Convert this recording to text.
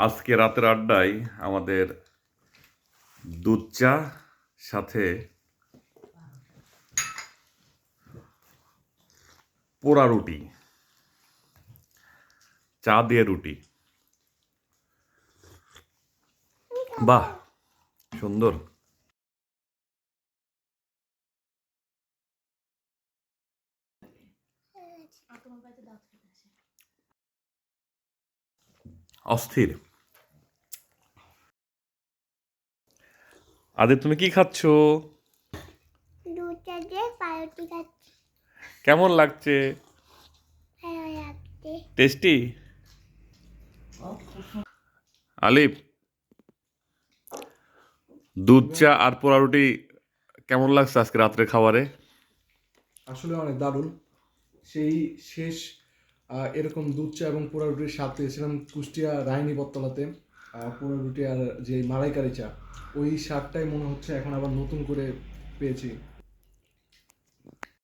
আজকে রাতের আড্ডায় আমাদের দুধ চা সাথে পোড়া রুটি, চা দিয়ে রুটি। বাহ, সুন্দর। অস্থির। আরে তুমি কি খাচ্ছ? দুধ চা দিয়ে পাউরুটি খাচ্ছি। কেমন লাগছে? ভালো লাগছে। টেস্টি? আলিফ, দুধ চা আর পোড়া রুটি কেমন লাগছে আজকে রাত্রে খাবারে? আসলে অনেক দারুণ। সেই শেষ এরকম দুধ চা এবং পোড়া রুটির স্বাদ পেয়েছিলাম কুষ্টিয়া রাহিনী বটতলাতে। পোড়া রুটি আর যে মালাইকারি চা, ওই স্বাদটাই মনে হচ্ছে এখন আবার নতুন করে পেয়েছি।